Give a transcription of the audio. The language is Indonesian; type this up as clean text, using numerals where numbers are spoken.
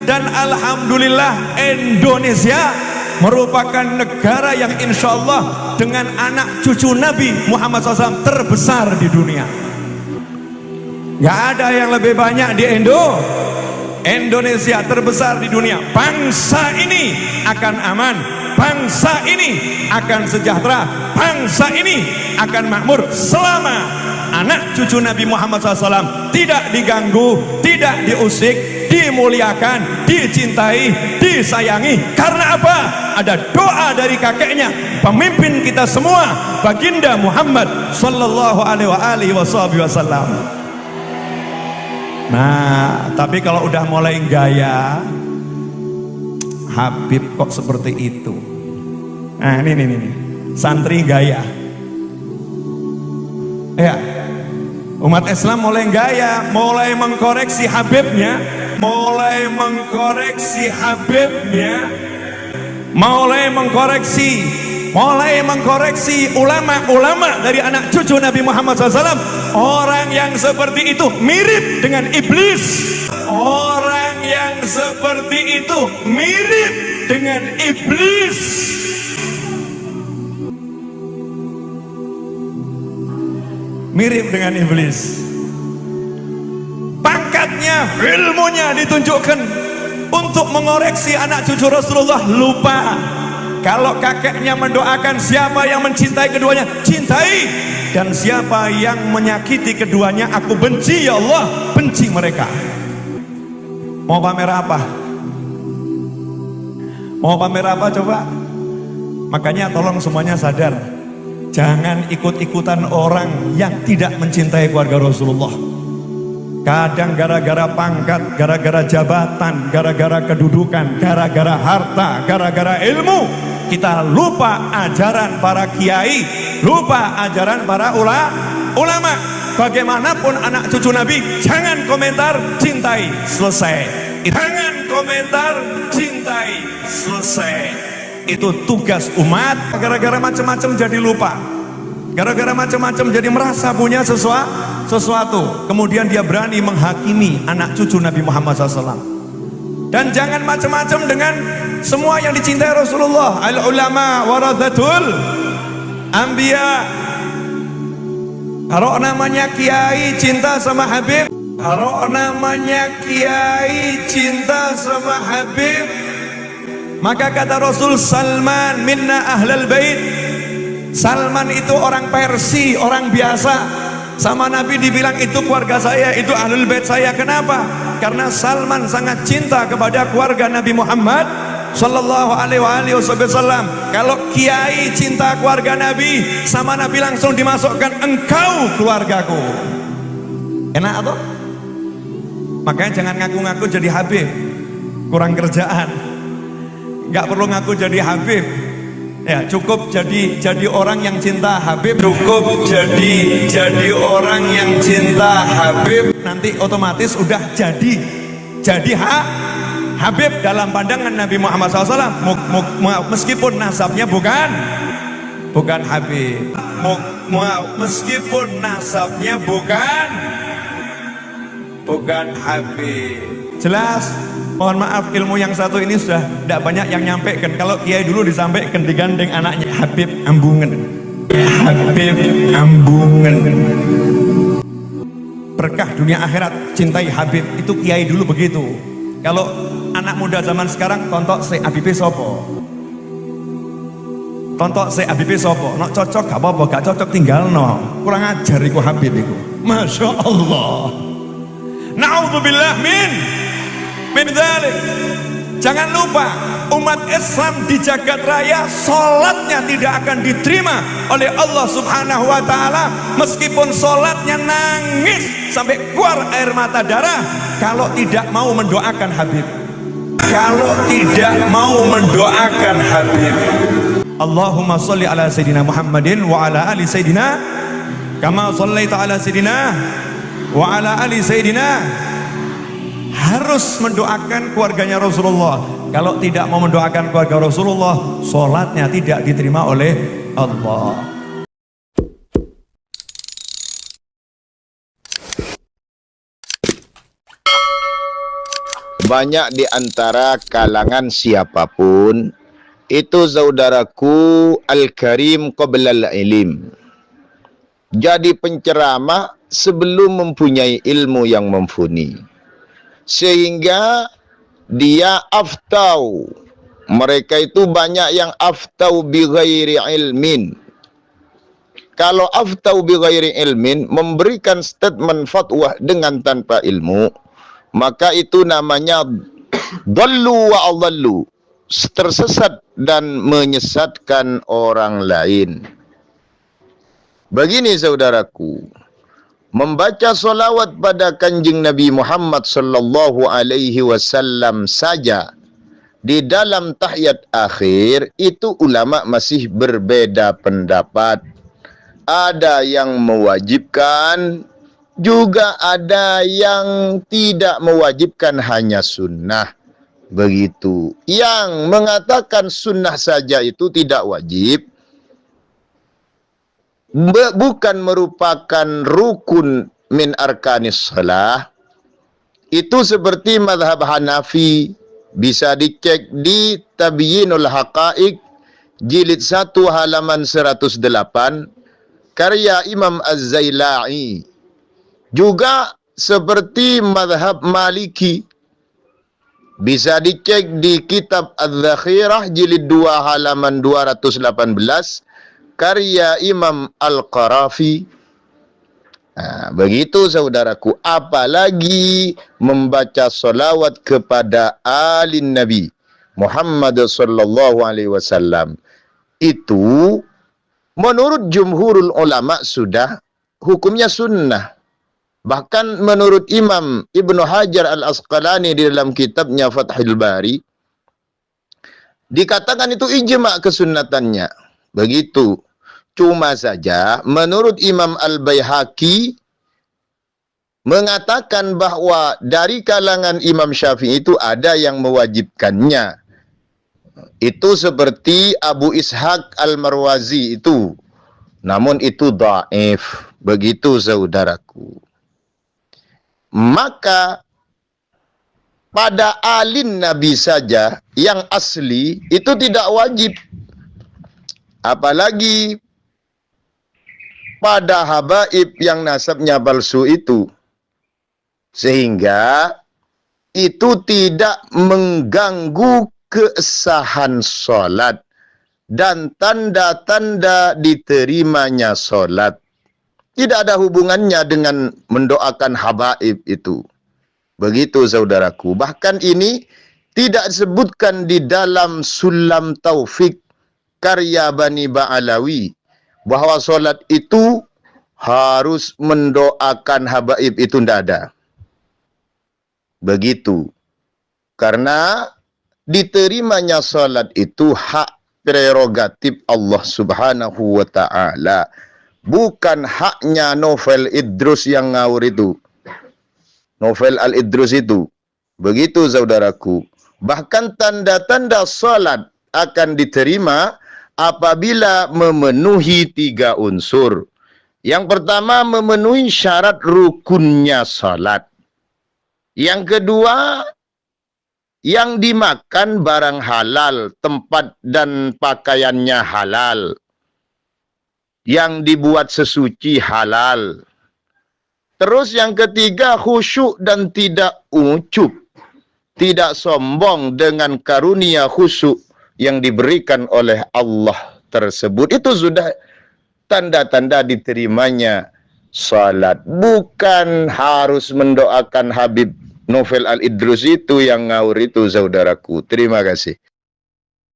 Dan alhamdulillah Indonesia merupakan negara yang insya Allah dengan anak cucu Nabi Muhammad SAW terbesar di dunia. Gak ada yang lebih banyak di Indonesia terbesar di dunia. Bangsa ini akan aman, bangsa ini akan sejahtera, bangsa ini akan makmur selama anak cucu Nabi Muhammad SAW tidak diganggu, tidak diusik, dimuliakan, dicintai, disayangi. Karena apa? Ada doa dari kakeknya, pemimpin kita semua, baginda Muhammad sallallahu alaihi wasallam. Nah, tapi kalau udah mulai gaya, Habib kok seperti itu. Nah, ini santri gaya. Ya, umat Islam mulai gaya, mulai mengkoreksi Habibnya, mulai mengkoreksi ulama-ulama dari anak cucu Nabi Muhammad SAW. Orang yang seperti itu mirip dengan iblis. Orang yang seperti itu mirip dengan iblis. Mirip dengan iblis. Pangkatnya, ilmunya ditunjukkan untuk mengoreksi anak cucu Rasulullah, lupa. Kalau kakeknya mendoakan, siapa yang mencintai keduanya, cintai. Dan siapa yang menyakiti keduanya, aku benci, ya Allah, benci mereka. Mau pamer apa? Mau pamer apa coba? Makanya tolong semuanya sadar, jangan ikut-ikutan orang yang tidak mencintai keluarga Rasulullah. Kadang gara-gara pangkat, gara-gara jabatan, gara-gara kedudukan, gara-gara harta, gara-gara ilmu, kita lupa ajaran para kiai, lupa ajaran para ulama. Bagaimanapun anak cucu Nabi, jangan komentar, cintai, selesai. Jangan komentar, cintai, selesai. Itu tugas umat. Gara-gara macam-macam jadi lupa, gara-gara macam-macam jadi merasa punya sesuatu, kemudian dia berani menghakimi anak cucu Nabi Muhammad SAW. Dan jangan macam-macam dengan semua yang dicintai Rasulullah. Al ulama warathatul anbiya. Kalau namanya kiai cinta sama Habib, kalau namanya kiai cinta sama Habib, maka kata Rasul, Salman minna ahlal bait. Salman itu orang Persia, orang biasa. Sama Nabi dibilang itu keluarga saya, itu ahlul bait saya. Kenapa? Karena Salman sangat cinta kepada keluarga Nabi Muhammad sallallahu alaihi wasallam. Kalau kiai cinta keluarga Nabi, sama Nabi langsung dimasukkan, engkau keluargaku. Enak atau? Makanya jangan ngaku-ngaku jadi Habib, kurang kerjaan. Nggak perlu ngaku jadi Habib. Ya, cukup jadi orang yang cinta Habib. Cukup jadi orang yang cinta Habib. Nanti otomatis udah jadi Habib dalam pandangan Nabi Muhammad SAW. Meskipun nasabnya bukan Habib. Meskipun nasabnya bukan Habib. Jelas? Mohon maaf, ilmu yang satu ini sudah tidak banyak yang nyampaikan. Kalau kiai dulu disampaikan, digandeng anaknya, Habib Ambungen. Habib Ambungen. Berkah dunia akhirat, cintai Habib. Itu kiai dulu begitu. Kalau anak muda zaman sekarang, tontok se Habib sopo. Tontok se Habib sopo. Nok cocok gak apa-apa, gak cocok tinggal no. Kurang ajar iku Habib iku. Masya Allah. Na'udzubillah min dzalik. Jangan lupa, umat Islam di jagat raya sholatnya tidak akan diterima oleh Allah Subhanahu wa ta'ala. Meskipun sholatnya nangis sampai keluar air mata darah, kalau tidak mau mendoakan Habib. Kalau tidak mau mendoakan Habib. Allahumma sholli ala Sayyidina Muhammadin wa ala ali Sayyidina kama shallaita ala Sayyidina wa ala ali Sayyidina. Harus mendoakan keluarganya Rasulullah. Kalau tidak mau mendoakan keluarga Rasulullah, sholatnya tidak diterima oleh Allah. banyak di antara kalangan siapapun itu saudaraku al-karim qabla al-ilim. Jadi penceramah sebelum mempunyai ilmu yang mumpuni. Sehingga dia aftau. Mereka itu banyak yang aftau bi ghairi ilmin. Kalau aftau bi ghairi ilmin, memberikan statement fatwa dengan tanpa ilmu, maka itu namanya dallu wa adallu, tersesat dan menyesatkan orang lain. Begini saudaraku, membaca solawat pada kanjeng Nabi Muhammad sallallahu alaihi wasallam saja di dalam tahiyat akhir itu ulama masih berbeda pendapat. Ada yang mewajibkan, juga ada yang tidak mewajibkan, hanya sunnah. Begitu. Yang mengatakan sunnah saja itu tidak wajib, bukan merupakan rukun min arkanis shalah, itu seperti mazhab Hanafi. Bisa dicek di Tabyinul Haqaiq jilid 1 halaman 108 karya Imam Az-Zailai. Juga seperti mazhab Maliki, bisa dicek di kitab Az-Zakhirah jilid 2 halaman 218 karya Imam Al-Qarafi. Nah, begitu saudaraku, apalagi membaca solawat kepada alin Nabi Muhammad sallallahu alaihi wasallam. Itu menurut jumhurul ulama sudah hukumnya sunnah. Bahkan menurut Imam Ibnu Hajar Al-Asqalani di dalam kitabnya Fathul Bari, dikatakan itu ijma' kesunnatannya. Begitu. Cuma saja menurut Imam Al-Baihaqi mengatakan bahwa dari kalangan Imam Syafi'i itu ada yang mewajibkannya. Itu seperti Abu Ishaq Al-Marwazi itu. Namun itu dhaif. Begitu saudaraku. Maka pada alin Nabi saja yang asli itu tidak wajib. Apalagi pada habaib yang nasabnya palsu itu. Sehingga itu tidak mengganggu kesahan sholat dan tanda-tanda diterimanya sholat. Tidak ada hubungannya dengan mendoakan habaib itu. Begitu saudaraku. Bahkan ini tidak disebutkan di dalam Sulam Taufik karya Bani Ba'alawi bahwa sholat itu harus mendoakan habaib, itu tidak ada. Begitu. Karena diterimanya sholat itu hak prerogatif Allah subhanahu wa ta'ala. Bukan haknya Novel Idrus yang ngawur itu. Novel Al-Idrus itu. Begitu saudaraku. Bahkan tanda-tanda sholat akan diterima apabila memenuhi 3 unsur. Yang pertama, memenuhi syarat rukunnya salat. Yang kedua, yang dimakan barang halal, tempat dan pakaiannya halal. Yang dibuat sesuci halal. Terus yang ketiga, khusyuk dan tidak ucup. Tidak sombong dengan karunia khusyuk yang diberikan oleh Allah tersebut. Itu sudah tanda-tanda diterimanya salat. Bukan harus mendoakan Habib Novel Al-Idrus itu yang ngawur itu saudaraku. Terima kasih.